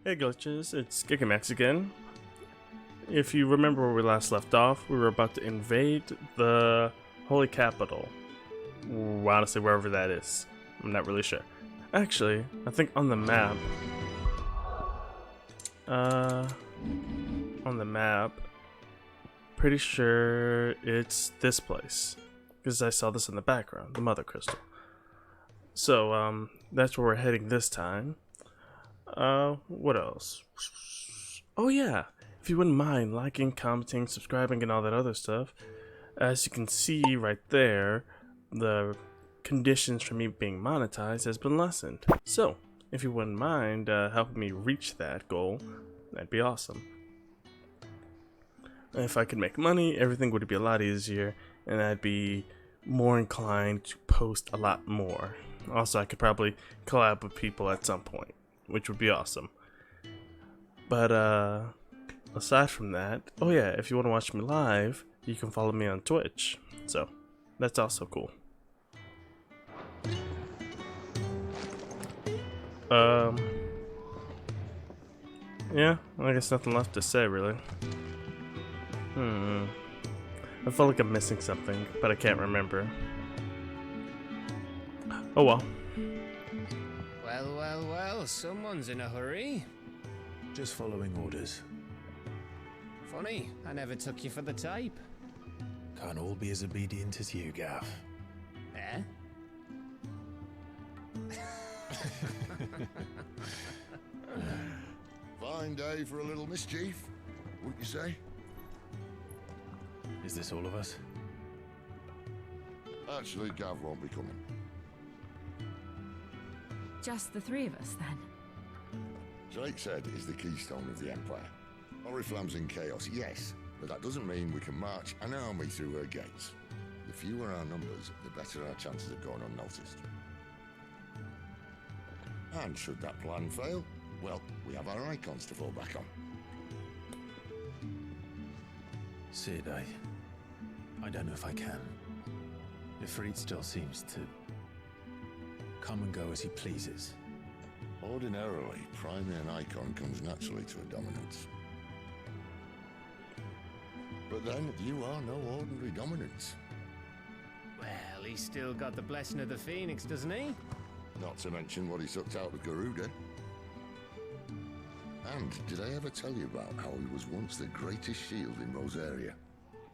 Hey Glitches, it's Gigamax again. If you remember where we last left off, we were about to invade the Holy Capital. Honestly, wherever that is. I'm not really sure. Actually, I think on the map... pretty sure it's this place. Because I saw this in the background, the Mother Crystal. So, that's where we're heading this time. What else? Oh yeah, if you wouldn't mind liking, commenting, subscribing, and all that other stuff. As you can see right there, the conditions for me being monetized has been lessened. So, if you wouldn't mind helping me reach that goal, that'd be awesome. If I could make money, everything would be a lot easier, and I'd be more inclined to post a lot more. Also, I could probably collab with people at some point, which would be awesome. But aside from that, oh yeah, if you want to watch me live, you can follow me on Twitch. So that's also cool. Yeah, I guess nothing left to say really. I feel like I'm missing something, but I can't remember. Oh well. Well, someone's in a hurry. Just following orders. Funny, I never took you for the type. Can't all be as obedient as you, Gav. Eh? Fine day for a little mischief, wouldn't you say? Is this all of us? Actually, Gav won't be coming. Just the three of us, then? Drake's Head is the keystone of the Empire. Oriflamme's in chaos, yes, but that doesn't mean we can march an army through her gates. The fewer our numbers, the better our chances of going unnoticed. And should that plan fail, well, we have our icons to fall back on. Sid, I don't know if I can. Ifrit still seems to come and go as he pleases. Ordinarily, priming an icon comes naturally to a dominance. But then, you are no ordinary dominance. Well, he's still got the blessing of the Phoenix, doesn't he? Not to mention what he sucked out of Garuda. And did I ever tell you about how he was once the greatest shield in Rosaria?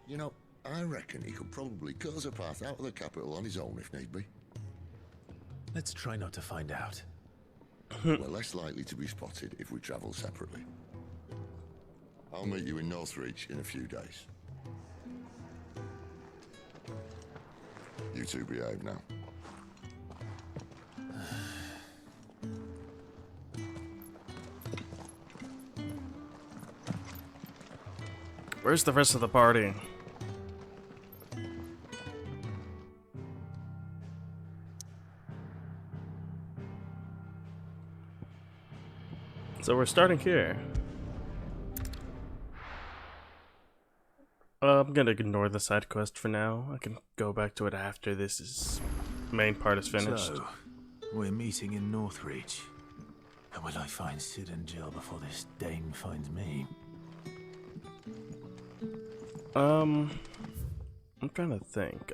You know, I reckon he could probably cut us a path out of the capital on his own if need be. Let's try not to find out. We're less likely to be spotted if we travel separately. I'll meet you in Northreach in a few days. You two behave now. Where's the rest of the party? So we're starting here. I'm gonna ignore the side quest for now. I can go back to it after this main part is finished. So, we're meeting in Northreach. And will I find Sid and Jill before this Dane finds me? I'm trying to think.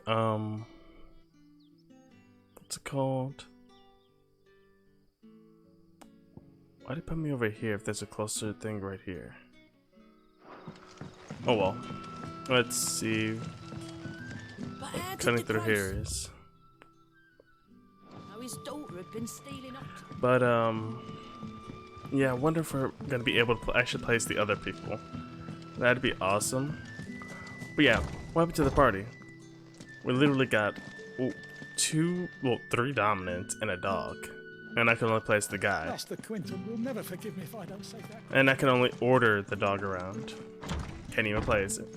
What's it called? Why'd it put me over here if there's a closer thing right here? Oh well. Let's see. What cutting through here is. How his daughter had been stealing up. But yeah, I wonder if we're gonna be able to actually place the other people. That'd be awesome. But yeah, what happened to the party? We literally got three dominants and a dog. And I can only place the guy. Master Quinton will never forgive me if I don't say that. And I can only order the dog around. Can't even place it.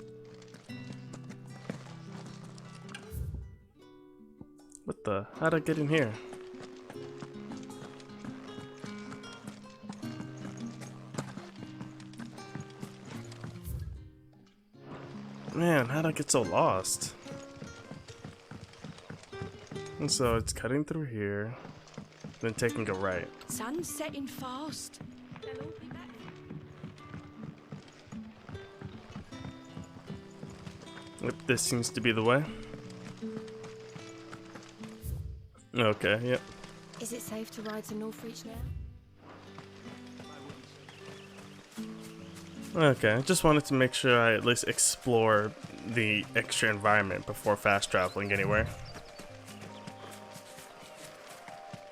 What the? How'd I get in here? Man, how'd I get so lost? And so it's cutting through here, then taking a right. Sun's setting fast. They'll all be Yep, this seems to be the way. Okay, yep. Is it safe to ride to Northreach now? Okay, I just wanted to make sure I at least explore the extra environment before fast traveling anywhere.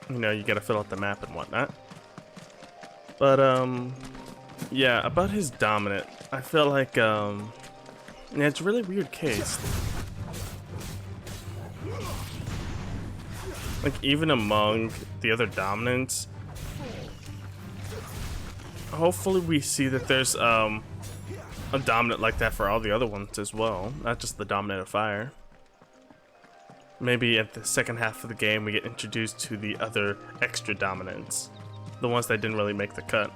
You know, you gotta fill out the map and whatnot. But, yeah, about his dominant, I feel like, yeah, it's a really weird case. Like, even among the other dominants, hopefully we see that there's, a dominant like that for all the other ones as well, not just the dominant of fire. Maybe at the second half of the game we get introduced to the other extra dominants, the ones that didn't really make the cut.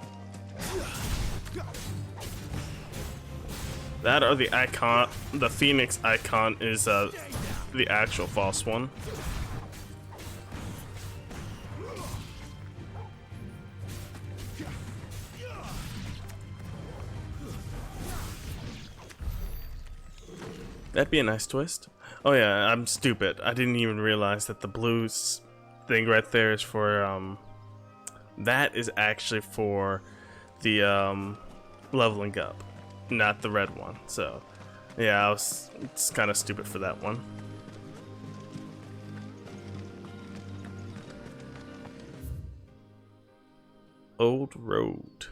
That or the icon, the Phoenix icon is the actual false one. That'd be a nice twist. Oh yeah, I'm stupid. I didn't even realize that the blue thing right there is for, that is actually for the, leveling up, not the red one. So, yeah, it's kind of stupid for that one. Old Road.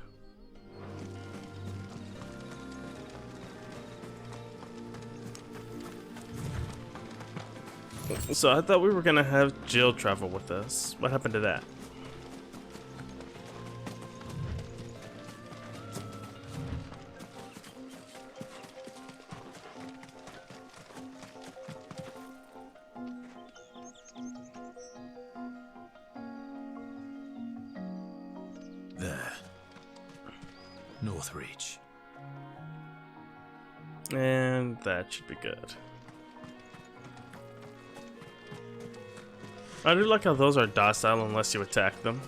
So I thought we were gonna have Jill travel with us. What happened to that? There. Northreach. And that should be good. I do like how those are docile unless you attack them.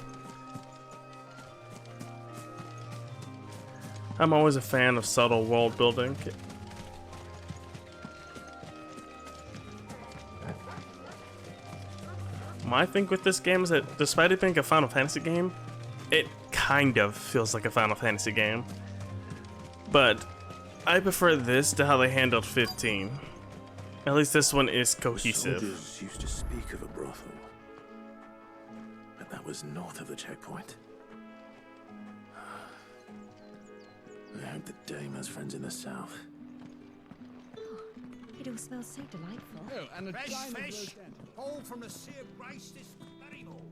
I'm always a fan of subtle world building. My thing with this game is that despite it being a Final Fantasy game, it kind of feels like a Final Fantasy game. But I prefer this to how they handled 15. At least this one is cohesive. Soldiers used to speak of a brothel. But that was north of the checkpoint. I hope the dame has friends in the south. It all smells so delightful. Oh, and a Fresh diamond fish, rose end. all from the sea of grace this very hall.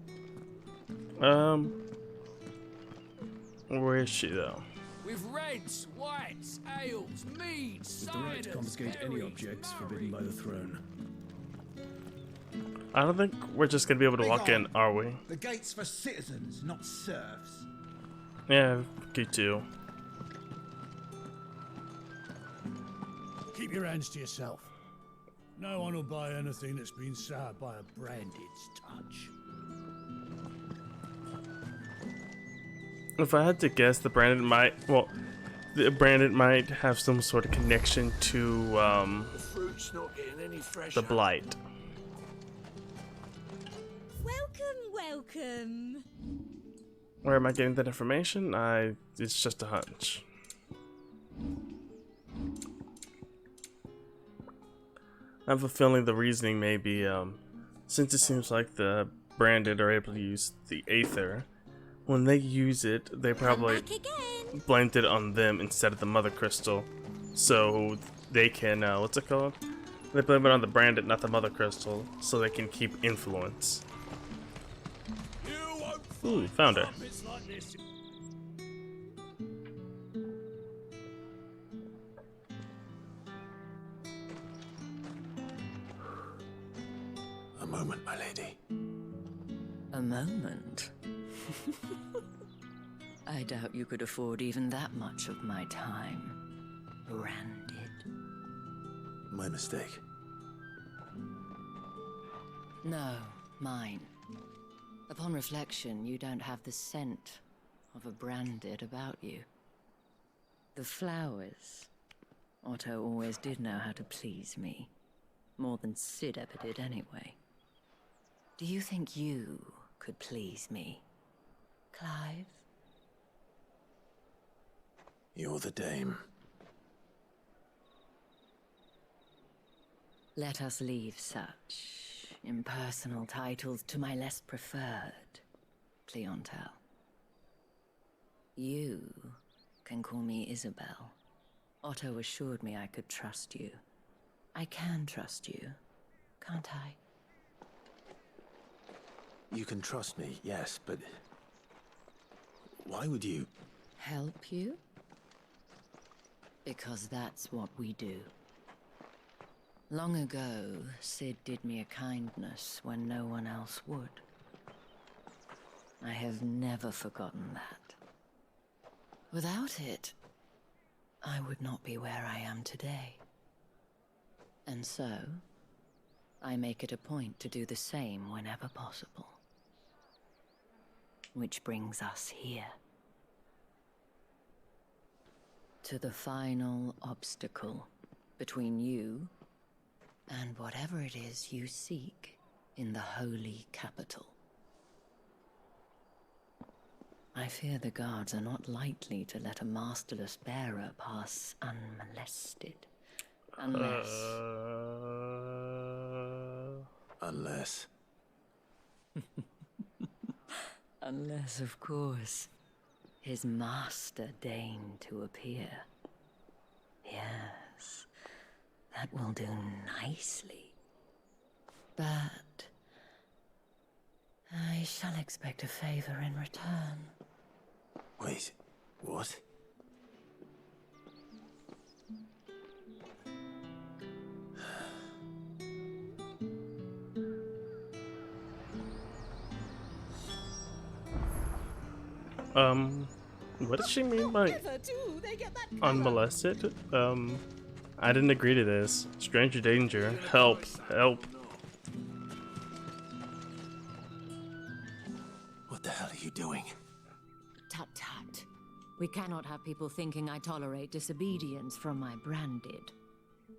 Where is she though? With reds, whites, ales, meads, With the right to ciders, confiscate any berries, objects forbidden by the throne. I don't think we're just gonna be able to walk in, are we? The gate's for citizens, not serfs. Yeah, Q2. Keep your hands to yourself. No one will buy anything that's been soured by a branded's touch. If I had to guess, the branded might have some sort of connection to The fruit's not getting any fresher. the blight. Welcome, welcome. Where am I getting that information? It's just a hunch. I have a feeling the reasoning may be, since it seems like the branded are able to use the Aether, when they use it, they probably blamed it on them instead of the Mother Crystal, so they can, what's it called? They blame it on the branded, not the Mother Crystal, so they can keep influence. Ooh, found her. A moment, my lady. A moment? I doubt you could afford even that much of my time. Branded. My mistake. No, mine. Upon reflection, you don't have the scent of a branded about you. The flowers, Otto always did know how to please me. More than Sid ever did anyway. Do you think you could please me, Clive? You're the dame. Let us leave such impersonal titles to my less preferred clientele. You can call me Isabel. Otto assured me I could trust you. I can trust you, can't I? You can trust me, yes, but... why would you... Help you? Because that's what we do. Long ago, Sid did me a kindness when no one else would. I have never forgotten that. Without it, I would not be where I am today. And so, I make it a point to do the same whenever possible. Which brings us here. To the final obstacle between you and whatever it is you seek in the holy capital. I fear the guards are not likely to let a masterless bearer pass unmolested. Unless... Unless... Unless, of course, his master deigned to appear. Yes, that will do nicely. But... I shall expect a favor in return. Wait, what? What does she mean by unmolested? I didn't agree to this. Stranger danger. Help. Help. What the hell are you doing? Tut tut. We cannot have people thinking I tolerate disobedience from my branded.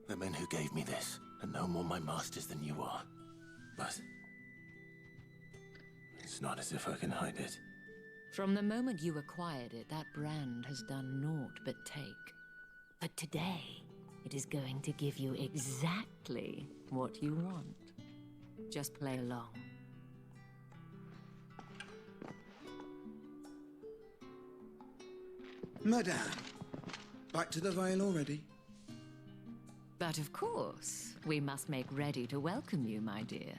The men who gave me this are no more my masters than you are. But... it's not as if I can hide it. From the moment you acquired it, that brand has done naught but take. But today, it is going to give you exactly what you want. Just play along. Madame, back to the Vale already? But of course, we must make ready to welcome you, my dear.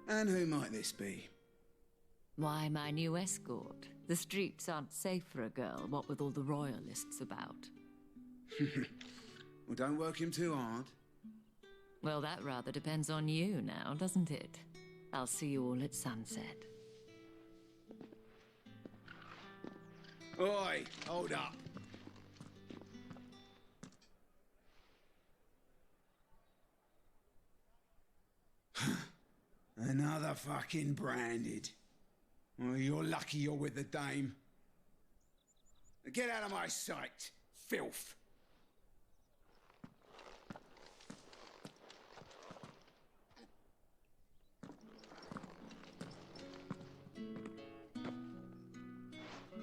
And who might this be? Why, my new escort. The streets aren't safe for a girl, what with all the royalists about. Well, don't work him too hard. Well, that rather depends on you now, doesn't it? I'll see you all at sunset. Oi, hold up. Another fucking branded. Well, you're lucky you're with the dame. Get out of my sight, filth.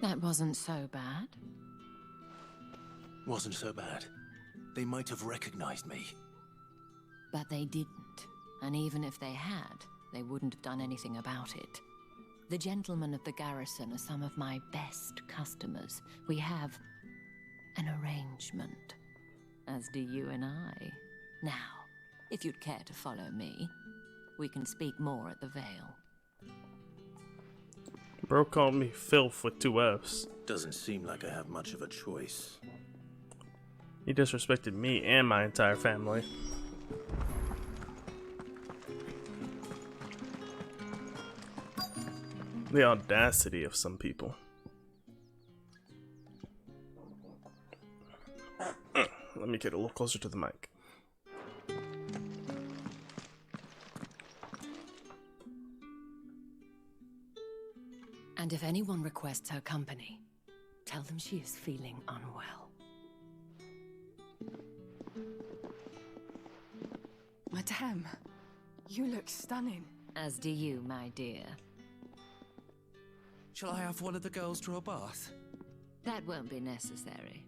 That wasn't so bad. Wasn't so bad. They might have recognized me. But they didn't. And even if they had, they wouldn't have done anything about it. The gentlemen of the garrison are some of my best customers. We have an arrangement, as do you and I. Now, if you'd care to follow me, we can speak more at the Vale. Bro called me filth with 2 F's. Doesn't seem like I have much of a choice. He disrespected me and my entire family. The audacity of some people. Let me get a little closer to the mic. And if anyone requests her company, tell them she is feeling unwell. Madame, you look stunning. As do you, my dear. Shall I have one of the girls draw a bath? That won't be necessary.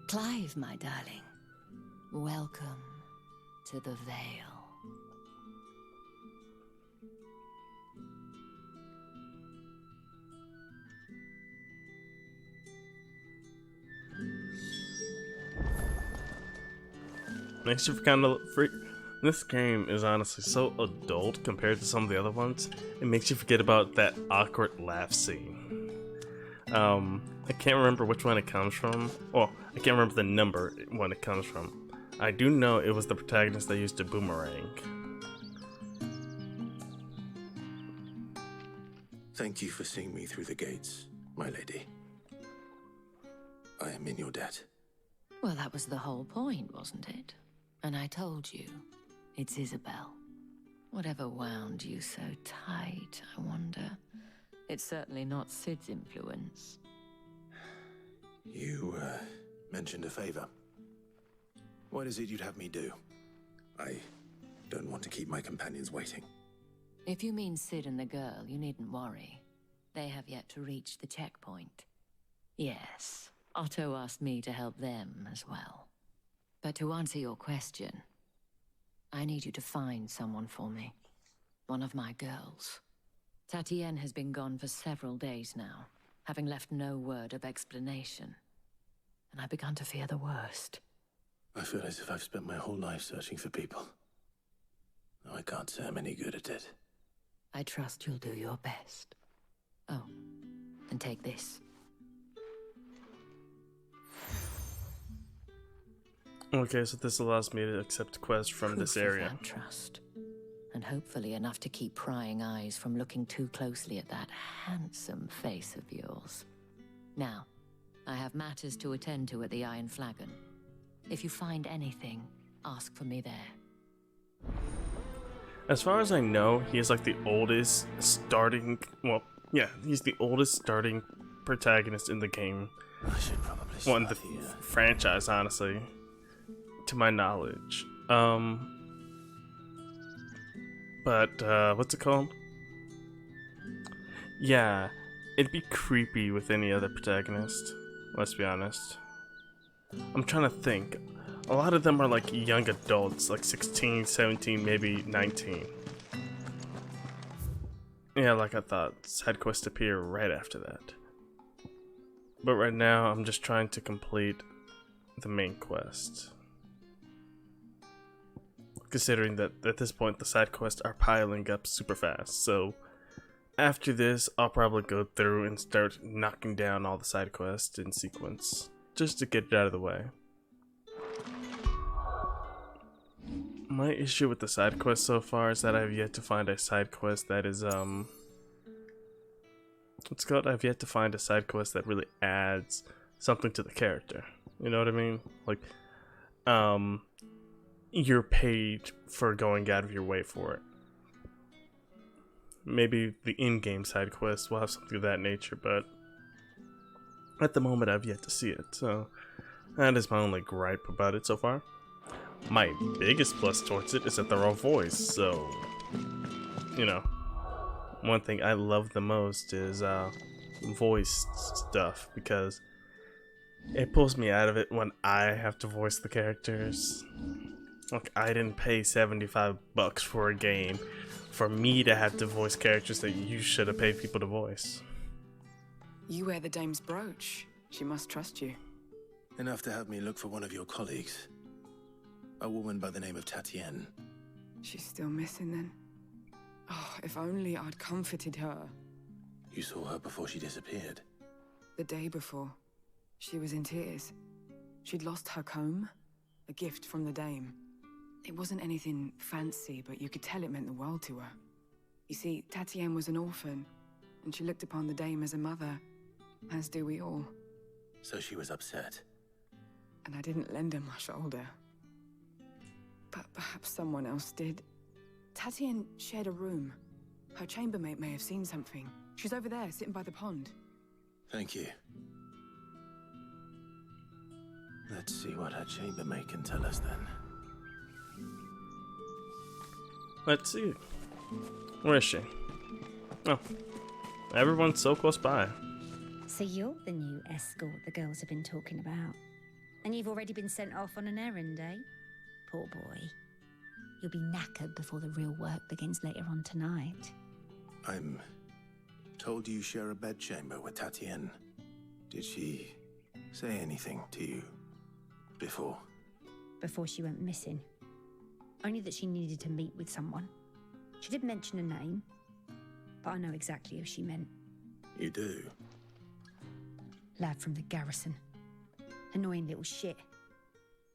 Clive, my darling. Welcome to the Vale. Makes you kind of freak. This game is honestly so adult compared to some of the other ones. It makes you forget about that awkward laugh scene. I can't remember which one it comes from. Well, I can't remember the number when it comes from. I do know it was the protagonist that used a boomerang. Thank you for seeing me through the gates, my lady. I am in your debt. Well, that was the whole point, wasn't it? And I told you, it's Isabel. Whatever wound you so tight, I wonder. It's certainly not Sid's influence. You, mentioned a favor. What is it you'd have me do? I don't want to keep my companions waiting. If you mean Sid and the girl, you needn't worry. They have yet to reach the checkpoint. Yes, Otto asked me to help them as well. But to answer your question, I need you to find someone for me. One of my girls. Tatienne has been gone for several days now, having left no word of explanation. And I've begun to fear the worst. I feel as if I've spent my whole life searching for people. Though I can't say I'm any good at it. I trust you'll do your best. Oh, and take this. Okay, so this allows me to accept quests from this area. Proof of that trust. And hopefully enough to keep prying eyes from looking too closely at that handsome face of yours. Now, I have matters to attend to at the Iron Flagon. If you find anything, ask for me there. As far as I know, he is like the oldest starting... Well, yeah, he's the oldest starting protagonist in the game. I should probably well, in the franchise, honestly. To my knowledge. But, what's it called? Yeah, it'd be creepy with any other protagonist. Let's be honest. I'm trying to think. A lot of them are like young adults, like 16, 17, maybe 19. Yeah, like I thought, side quests appear right after that. But right now, I'm just trying to complete the main quest. Considering that at this point, the side quests are piling up super fast. So after this, I'll probably go through and start knocking down all the side quests in sequence, just to get it out of the way. My issue with the side quest so far is that I've yet to find a side quest that is, what's it called? I've yet to find a side quest that really adds something to the character. You know what I mean? Like, you're paid for going out of your way for it. Maybe the in-game side quest will have something of that nature, but at the moment I've yet to see it, so that is my only gripe about it so far. My biggest plus towards it is that they're all voiced, so, you know, one thing I love the most is voiced stuff, because it pulls me out of it when I have to voice the characters. Like, I didn't pay $75 for a game for me to have to voice characters that you should have paid people to voice. You wear the dame's brooch. She must trust you. Enough to have me look for one of your colleagues. A woman by the name of Tatienne. She's still missing then. Oh, if only I'd comforted her. You saw her before she disappeared? The day before. She was in tears. She'd lost her comb, a gift from the dame. It wasn't anything fancy, but you could tell it meant the world to her. You see, Tatienne was an orphan, and she looked upon the dame as a mother, as do we all. So she was upset. And I didn't lend her my shoulder. But perhaps someone else did. Tatienne shared a room. Her chambermaid may have seen something. She's over there, sitting by the pond. Thank you. Let's see what her chambermaid can tell us then. Let's see. Where is she? Oh. Everyone's so close by. So you're the new escort the girls have been talking about. And you've already been sent off on an errand, eh? Poor boy. You'll be knackered before the real work begins later on tonight. I'm told you share a bedchamber with Tatienne. Did she say anything to you before? Before she went missing. Only that she needed to meet with someone. She did mention a name, but I know exactly who she meant. You do? Lad from the garrison. Annoying little shit.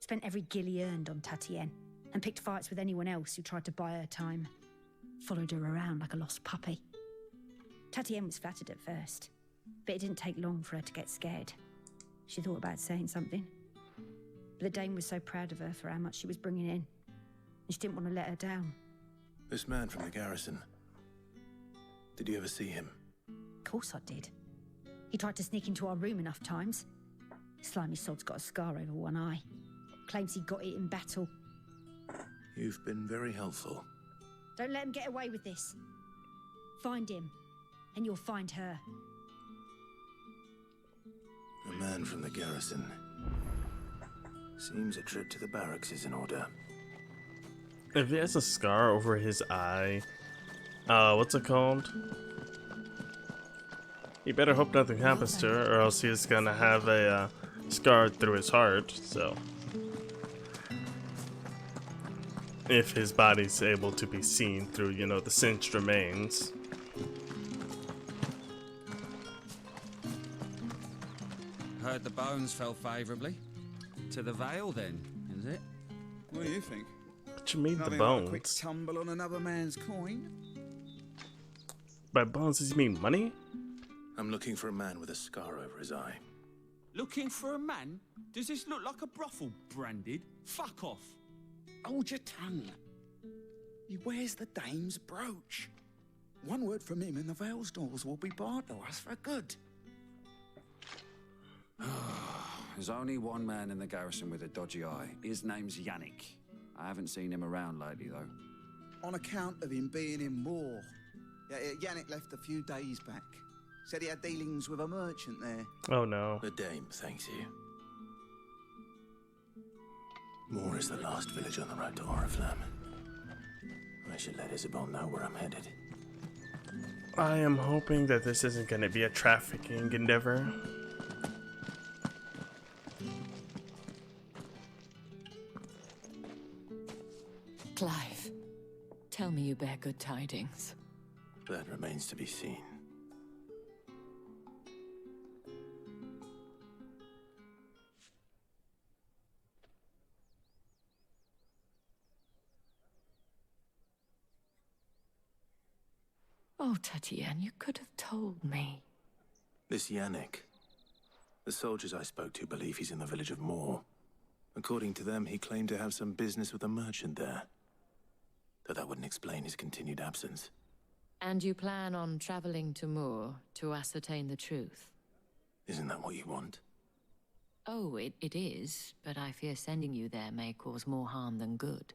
Spent every gil he earned on Tatienne, and picked fights with anyone else who tried to buy her time. Followed her around like a lost puppy. Tatienne was flattered at first, but it didn't take long for her to get scared. She thought about saying something, but the dame was so proud of her for how much she was bringing in, and she didn't want to let her down. This man from the garrison. Did you ever see him? Of course I did. He tried to sneak into our room enough times. Slimy sod's got a scar over one eye. Claims he got it in battle. You've been very helpful. Don't let him get away with this. Find him, and you'll find her. A man from the garrison. Seems a trip to the barracks is in order. If he has a scar over his eye, what's it called? You better hope nothing happens to her, or else he's gonna have a scar through his heart, so. If his body's able to be seen through, you know, the cinched remains. Heard the bones fell favourably. To the Vale, then, is it? What do you think? What you mean, the Nothing like a quick bones? tumble on another man's coin? By bones, does he mean money? I'm looking for a man with a scar over his eye. Looking for a man? Does this look like a brothel, Branded? Fuck off. Hold your tongue. He wears the dame's brooch. One word from him and the Vale's doors will be barred to us for good. There's only one man in the garrison with a dodgy eye. His name's Yannick. I haven't seen him around lately, though. On account of him being in war. Yannick left a few days back. Said he had dealings with a merchant there. Oh no. The dame thanks you. Moor is the last village on the road to Oriflamme. I should let Isabel know where I'm headed. I am hoping that this isn't gonna be a trafficking endeavor. Clive, tell me you bear good tidings. That remains to be seen. Oh, Tatienne, you could have told me. This Yannick. The soldiers I spoke to believe he's in the village of Moor. According to them, he claimed to have some business with a merchant there. Though that wouldn't explain his continued absence. And you plan on traveling to Moor to ascertain the truth? Isn't that what you want? Oh, it is, but I fear sending you there may cause more harm than good.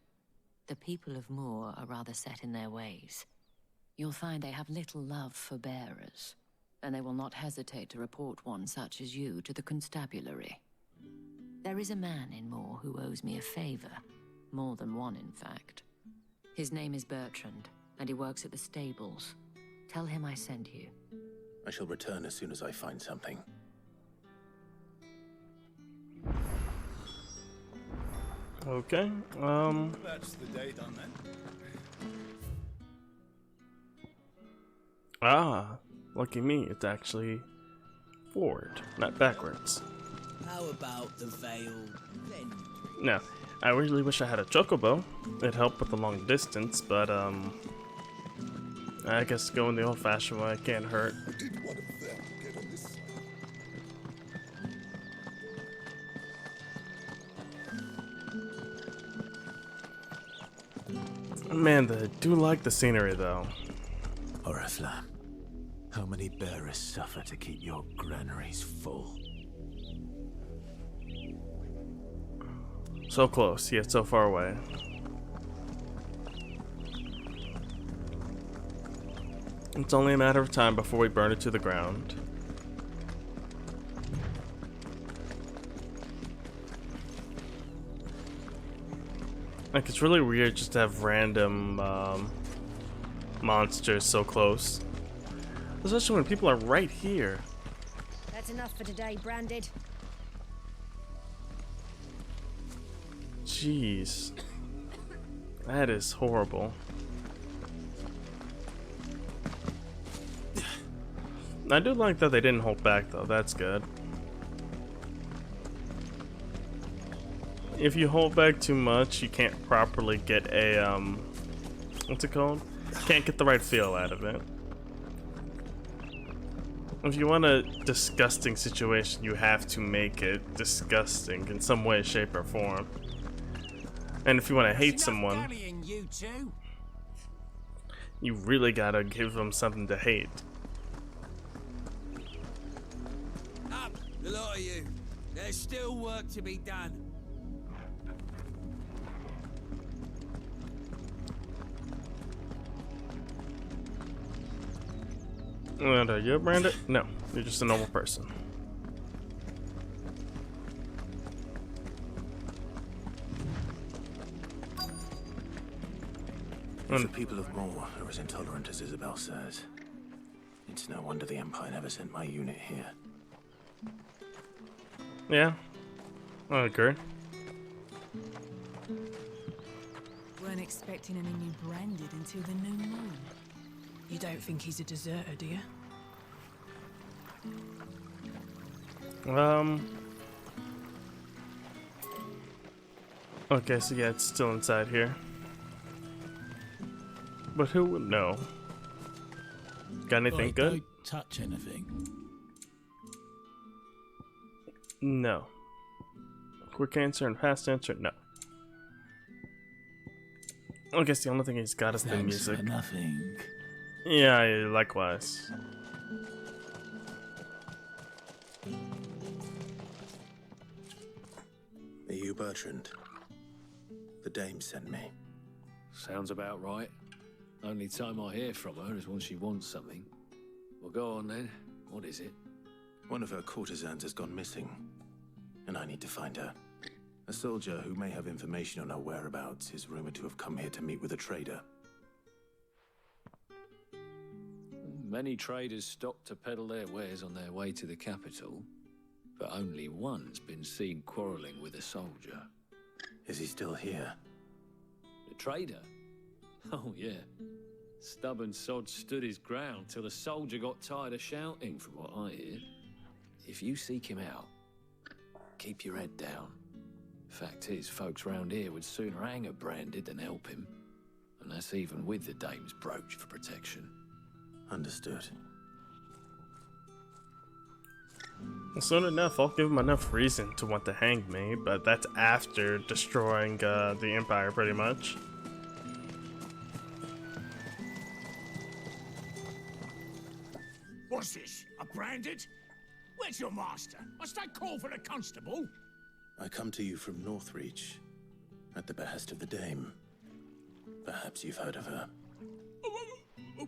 The people of Moor are rather set in their ways. You'll find they have little love for bearers, and they will not hesitate to report one such as you to the constabulary. There is a man in Moor who owes me a favor. More than one, in fact. His name is Bertrand, and he works at the stables. Tell him I sent you. I shall return as soon as I find something. Okay, That's the day done then. Ah, lucky me, it's actually forward, not backwards. How about the Vale then? No, I really wish I had a chocobo. It'd help with the long distance, but I guess going the old-fashioned way can't hurt. Did one of them get on this side? Man, I do like the scenery though. Oriflamme. How many bearers suffer to keep your granaries full? So close, yet so far away. It's only a matter of time before we burn it to the ground. Like, it's really weird just to have random monsters so close. Especially when people are right here. That's enough for today, Branded. Jeez. That is horrible. I do like that they didn't hold back though, that's good. If you hold back too much, you can't properly get a, what's it called? Can't get the right feel out of it. If you want a disgusting situation, you have to make it disgusting in some way, shape, or form. And if you want to hate someone, you really gotta give them something to hate. Up, the lot of you. There's still work to be done. And are you Brandon? No, you're just a normal person. If the people of Moor are as intolerant as Isabel says, it's no wonder the Empire never sent my unit here. Yeah, I agree. Weren't expecting any new Branded until the new moon. You don't think he's a deserter, do you? Okay, so yeah, it's still inside here. But who would know? Got anything good? Don't touch anything. No. Quick answer and fast answer, no. I guess the only thing he's got is the music. For nothing. Yeah, likewise. Are you Bertrand? The dame sent me. Sounds about right. Only time I hear from her is when she wants something. Well, go on then. What is it? One of her courtesans has gone missing, and I need to find her. A soldier who may have information on her whereabouts is rumored to have come here to meet with a trader. Many traders stop to peddle their wares on their way to the capital, but only one's been seen quarreling with a soldier. Is he still here? The trader? Oh, yeah. Stubborn sod stood his ground till the soldier got tired of shouting, from what I hear. If you seek him out, keep your head down. Fact is, folks round here would sooner hang a Branded than help him. And that's even with the dame's brooch for protection. Understood. Well, soon enough, I'll give him enough reason to want to hang me, but that's after destroying the Empire, pretty much. What's this? A Branded? Where's your master? Must I call for the constable? I come to you from Northreach, at the behest of the dame. Perhaps you've heard of her.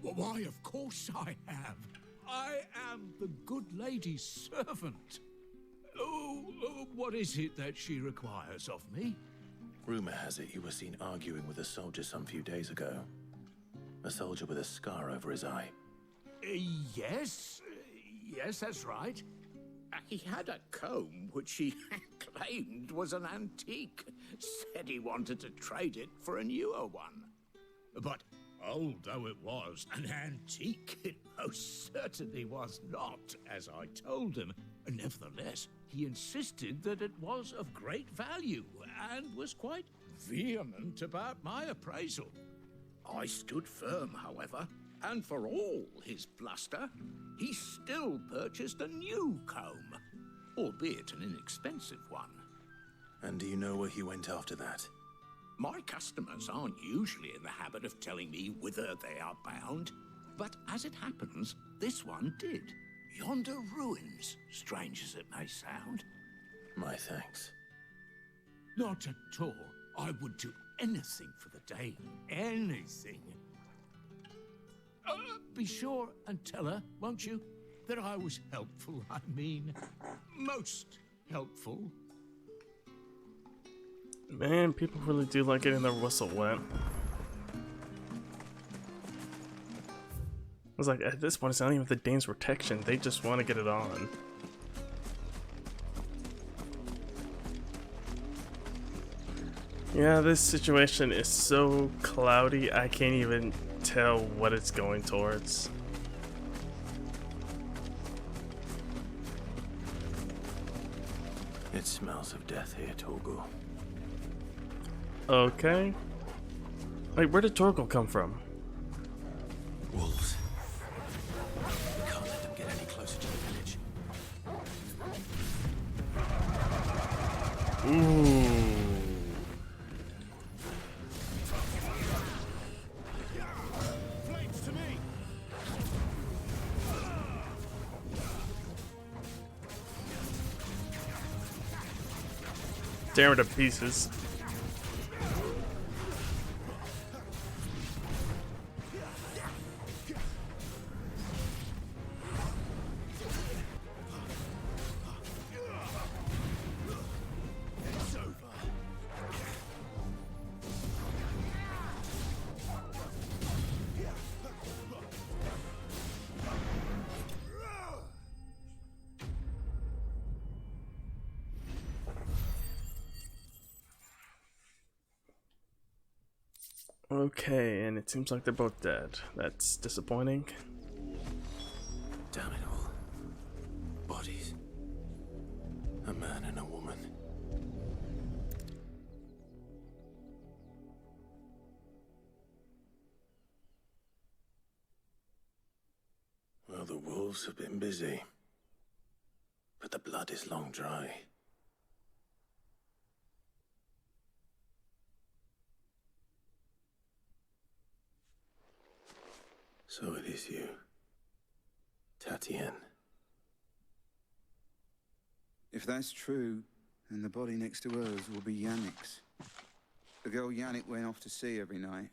Why, of course I have. I am the good lady's servant. What is it that she requires of me? Rumor has it you were seen arguing with a soldier some few days ago. A soldier with a scar over his eye. Yes, that's right. He had a comb which he claimed was an antique. Said he wanted to trade it for a newer one. But old though it was, an antique it most certainly was not, as I told him. Nevertheless, he insisted that it was of great value and was quite vehement about my appraisal. I stood firm, however, and for all his bluster, he still purchased a new comb, albeit an inexpensive one. And do you know where he went after that? My customers aren't usually in the habit of telling me whither they are bound. But as it happens, this one did. Yonder ruins, strange as it may sound. My thanks. Not at all. I would do anything for the Dame. Anything. Be sure and tell her, won't you, that I was helpful. I mean, most helpful. Man, people really do like getting their whistle wet. I was like, at this point, it's not even the Dame's protection. They just want to get it on. Yeah, this situation is so cloudy, I can't even tell what it's going towards. It smells of death here, Torgal. Okay. Wait, where did Torgal come from? Wolves. We can't let them get any closer to the village. Ooh. Flames to me. Tear it to pieces. Okay, and it seems like they're both dead. That's disappointing. Damn it all. Bodies. A man and a woman. Well, the wolves have been busy. But the blood is long dry. So it is you, Tatien. If that's true, then the body next to hers will be Yannick's. The girl Yannick went off to see every night.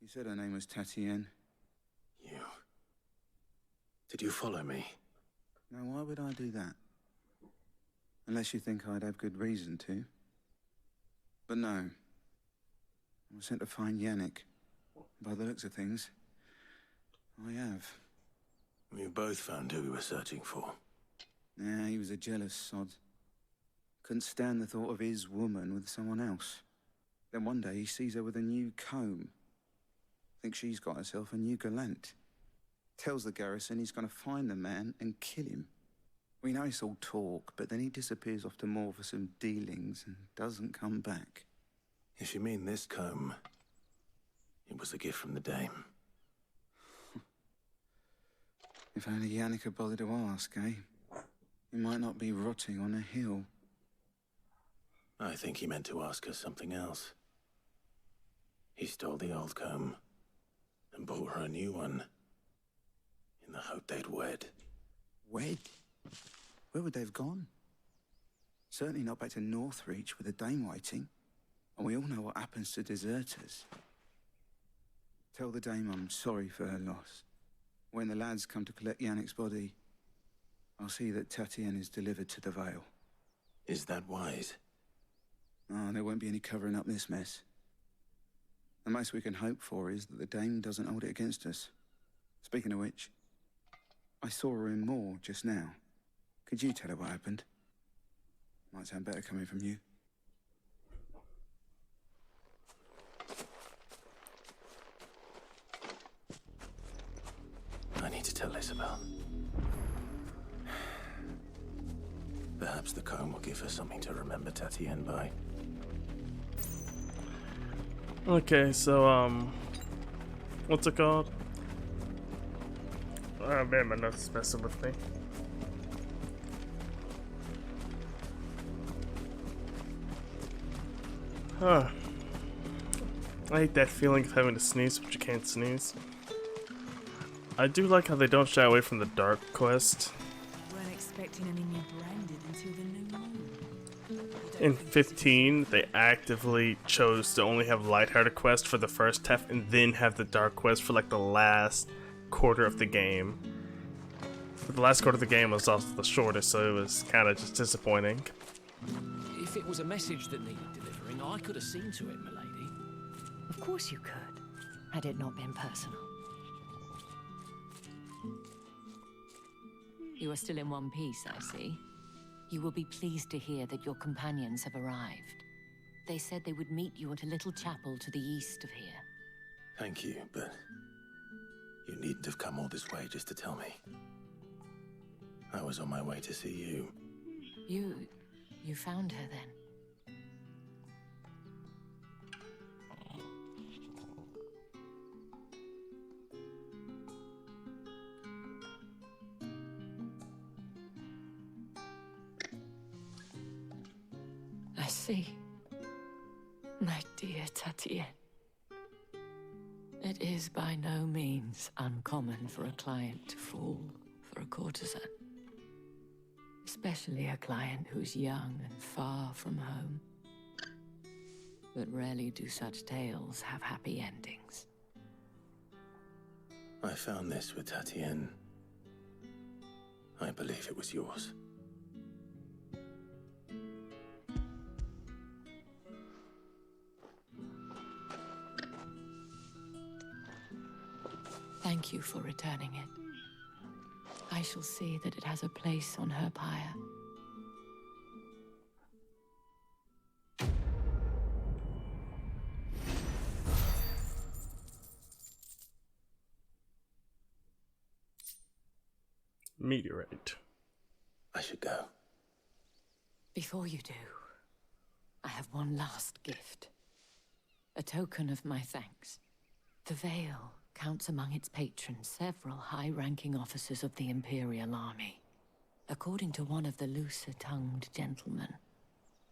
You said her name was Tatien. You... Did you follow me? Now, why would I do that? Unless you think I'd have good reason to. But no. I was sent to find Yannick. By the looks of things, I have. We both found who we were searching for. Yeah, he was a jealous sod. Couldn't stand the thought of his woman with someone else. Then one day he sees her with a new comb. Thinks she's got herself a new gallant. Tells the garrison he's going to find the man and kill him. We know it's all talk, but then he disappears off to Moor for some dealings and doesn't come back. If you mean this comb, it was a gift from the Dame. If only Yannick had bothered to ask, eh? He might not be rotting on a hill. I think he meant to ask her something else. He stole the old comb and bought her a new one in the hope they'd wed. Wed? Where would they have gone? Certainly not back to Northreach with the Dame waiting. And we all know what happens to deserters. Tell the Dame I'm sorry for her loss. When the lads come to collect Yannick's body, I'll see that Tatien is delivered to the Vale. Is that wise? Oh, there won't be any covering up this mess. The most we can hope for is that the Dame doesn't hold it against us. Speaking of which, I saw her in Moor just now. Could you tell her what happened? Might sound better coming from you. I need to tell Isabel. Perhaps the comb will give her something to remember Tatien by. Okay, so, what's it called? Oh man, my notes is messing with me. Huh. I hate that feeling of having to sneeze, but you can't sneeze. I do like how they don't shy away from the dark quest. Weren't expecting any new branded until the new moon. In 15, they actively chose to only have lighthearted quest for the first half and then have the dark quest for like the last quarter of the game. But the last quarter of the game was also the shortest, so it was kind of just disappointing. If it was a message that needed delivering, I could have seen to it, milady. Of course you could, had it not been personal. You are still in one piece, I see. You will be pleased to hear that your companions have arrived. They said they would meet you at a little chapel to the east of here. Thank you, but you needn't have come all this way just to tell me. I was on my way to see you. You found her then? I see. My dear Tatienne. It is by no means uncommon for a client to fall for a courtesan. Especially a client who's young and far from home. But rarely do such tales have happy endings. I found this with Tatienne. I believe it was yours. Thank you for returning it. I shall see that it has a place on her pyre. Meteorite. I should go. Before you do, I have one last gift. A token of my thanks. The Veil counts among its patrons several high-ranking officers of the Imperial Army. According to one of the looser-tongued gentlemen,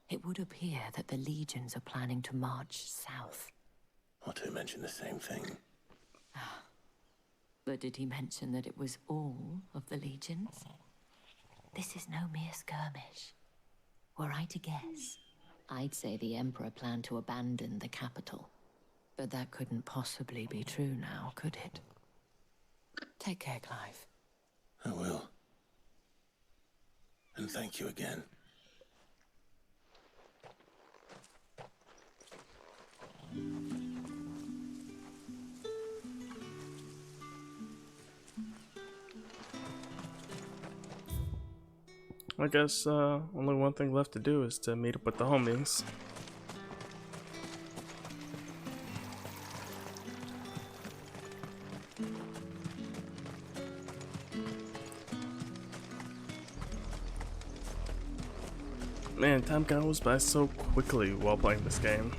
it would appear that the legions are planning to march south. Not to mention the same thing. But did he mention that it was all of the legions? This is no mere skirmish. Were I to guess, I'd say the Emperor planned to abandon the capital. But that couldn't possibly be true now, could it? Take care, Clive. I will. And thank you again. I guess only one thing left to do is to meet up with the homies. Man, time goes by so quickly while playing this game.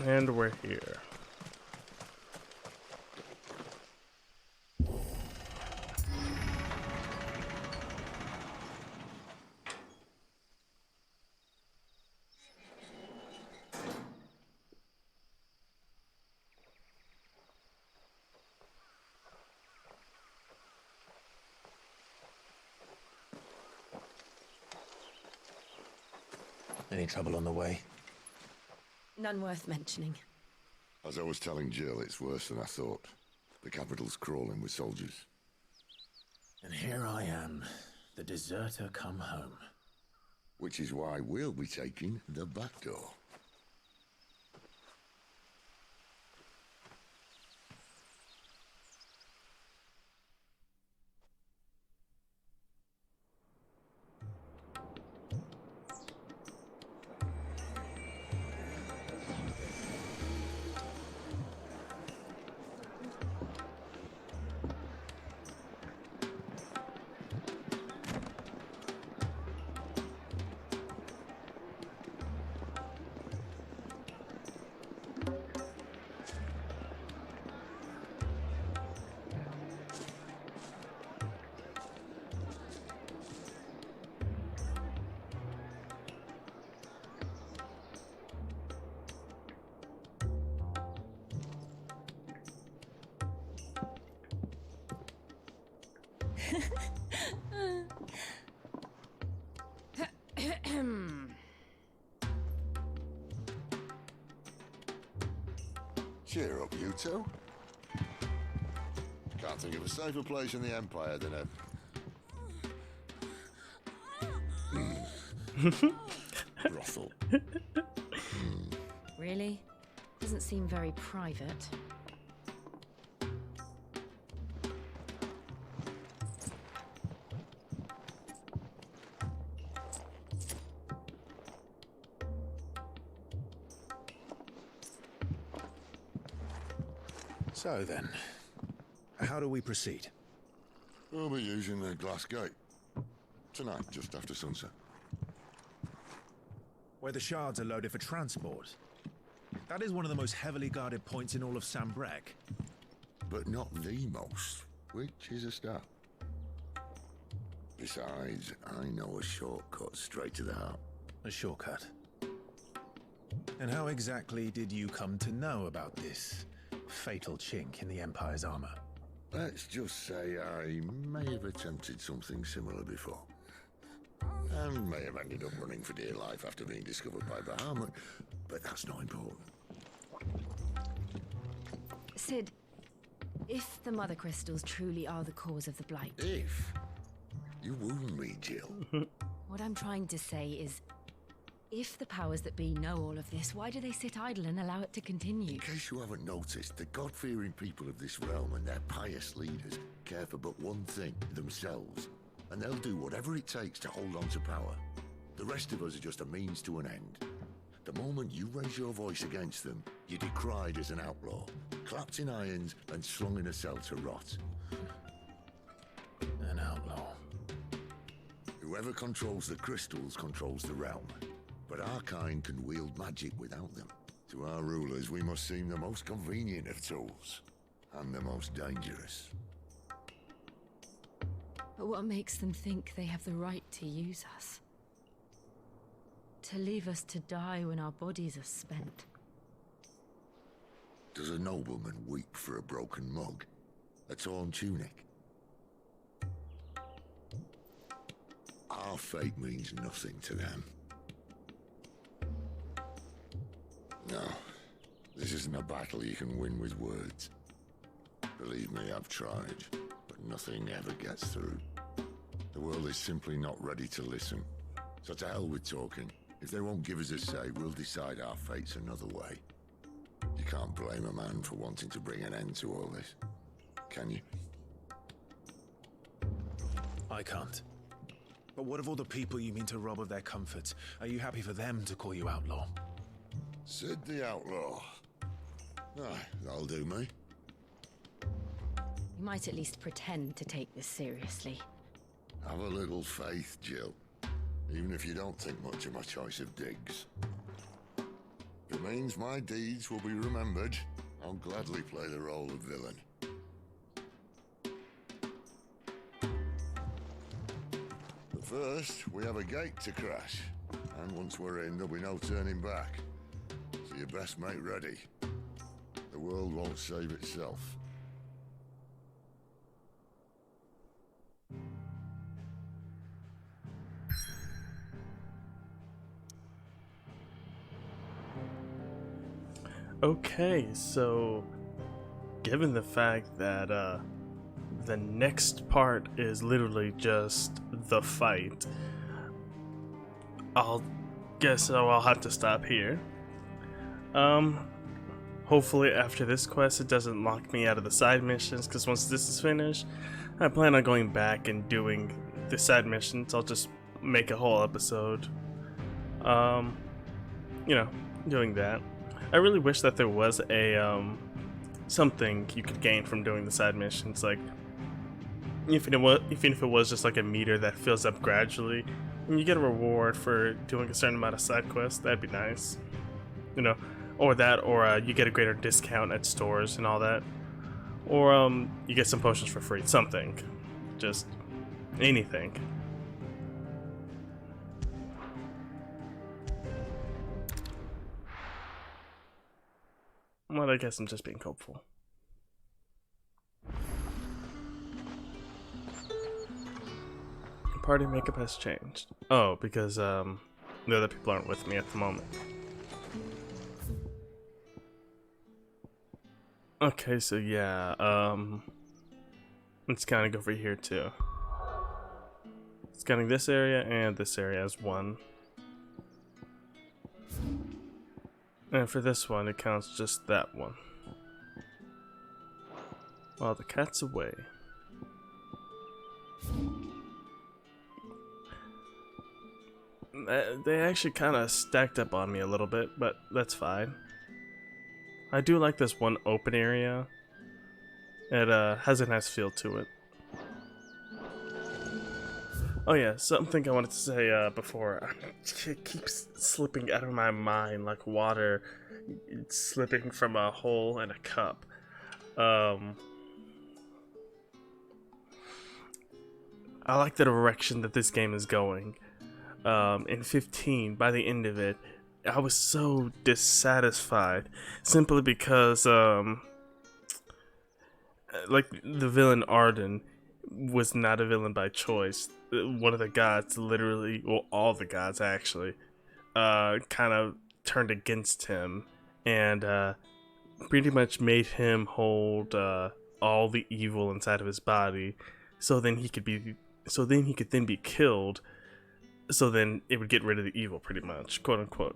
And we're here. Any trouble on the way? None worth mentioning. As I was telling Jill, it's worse than I thought. The capital's crawling with soldiers. And here I am, the deserter come home. Which is why we'll be taking the back door. Cheer up, you two. Can't think of a safer place in the Empire than a... brothel. Really? Doesn't seem very private. So then, how do we proceed? We'll be using the glass gate. Tonight, just after sunset. Where the shards are loaded for transport. That is one of the most heavily guarded points in all of Sambrec. But not the most, which is a start. Besides, I know a shortcut straight to the heart. A shortcut? And how exactly did you come to know about this fatal chink in the Empire's armor? Let's just say I may have attempted something similar before. And may have ended up running for dear life after being discovered by Bahamut, but that's not important. Sid, if the Mother Crystals truly are the cause of the Blight... If? You wound me, Jill. What I'm trying to say is, if the powers that be know all of this, why do they sit idle and allow it to continue? In case you haven't noticed, the God-fearing people of this realm and their pious leaders care for but one thing, themselves. And they'll do whatever it takes to hold on to power. The rest of us are just a means to an end. The moment you raise your voice against them, you're decried as an outlaw, clapped in irons and slung in a cell to rot. An outlaw. Whoever controls the crystals controls the realm. But our kind can wield magic without them. To our rulers, we must seem the most convenient of tools. And the most dangerous. But what makes them think they have the right to use us? To leave us to die when our bodies are spent? Does a nobleman weep for a broken mug? A torn tunic? Our fate means nothing to them. No, this isn't a battle you can win with words. Believe me, I've tried, but nothing ever gets through. The world is simply not ready to listen. So to hell with talking. If they won't give us a say, we'll decide our fates another way. You can't blame a man for wanting to bring an end to all this, can you? I can't. But what of all the people you mean to rob of their comforts? Are you happy for them to call you outlaw? Sid the Outlaw. Aye, that'll do me. You might at least pretend to take this seriously. Have a little faith, Jill. Even if you don't think much of my choice of digs. If it means my deeds will be remembered, I'll gladly play the role of villain. But first, we have a gate to crash. And once we're in, there'll be no turning back. So you best make ready. The world won't save itself. Okay, so given the fact that the next part is literally just the fight, I'll have to stop here. Hopefully after this quest it doesn't lock me out of the side missions, because once this is finished, I plan on going back and doing the side missions. I'll just make a whole episode, doing that. I really wish that there was a something you could gain from doing the side missions, like even if it was just like a meter that fills up gradually and you get a reward for doing a certain amount of side quests. That'd be nice, or you get a greater discount at stores and all that, or you get some potions for free, something, just anything. Well, I guess I'm just being hopeful. party makeup has changed. Oh, because the other people aren't with me at the moment. Okay, so yeah, let's kind of go over here too. Scanning this area and this area as one. And for this one, it counts just that one. While the cat's away. They actually kind of stacked up on me a little bit, but that's fine. I do like this one open area. It has a nice feel to it. Oh yeah, something I wanted to say before. It keeps slipping out of my mind like water slipping from a hole in a cup. I like the direction that this game is going. In 15, by the end of it, I was so dissatisfied simply because like the villain Arden was not a villain by choice. One of the gods literally, well, all the gods actually, kind of turned against him and pretty much made him hold all the evil inside of his body, so then he could then be killed. So then it would get rid of the evil, pretty much, quote unquote.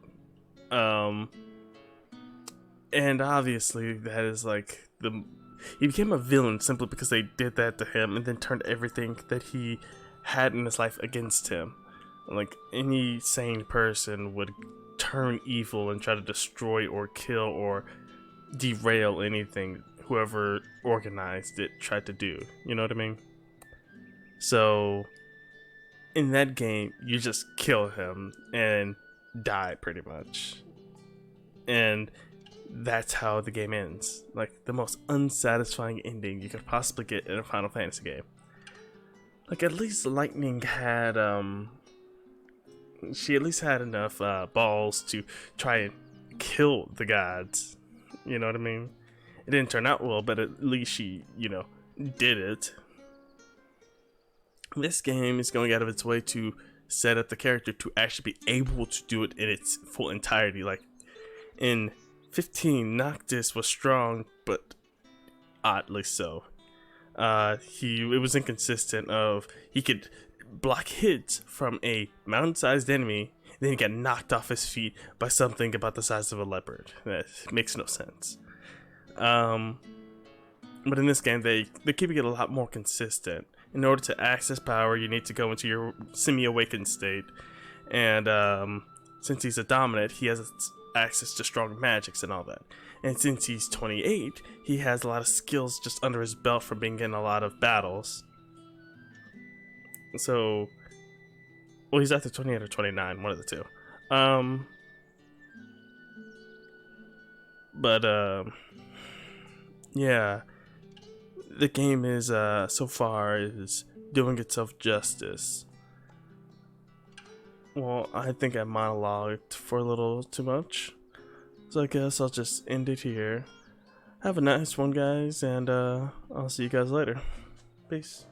And obviously that is like he became a villain simply because they did that to him and then turned everything that he had in his life against him. Like any sane person would turn evil and try to destroy or kill or derail anything whoever organized it tried to do. You know what I mean? So in that game, you just kill him and die pretty much. And that's how the game ends. Like the most unsatisfying ending you could possibly get in a Final Fantasy game. Like at least Lightning had she at least had enough balls to try and kill the gods. You know what I mean? It didn't turn out well, but at least she, did it. This game is going out of its way to set up the character to actually be able to do it in its full entirety. Like in 15, Noctis was strong, but oddly so. It was inconsistent. He could block hits from a mountain-sized enemy, then he got knocked off his feet by something about the size of a leopard. That makes no sense. But in this game, they're keeping it a lot more consistent. In order to access power, you need to go into your semi-awakened state. And since he's a dominant, he has access to strong magics and all that. And since he's 28, he has a lot of skills just under his belt from being in a lot of battles. So, well, he's either 28 or 29, one of the two. Yeah. The game is, so far, is doing itself justice. Well, I think I monologued for a little too much. So I guess I'll just end it here. Have a nice one, guys, and I'll see you guys later. Peace.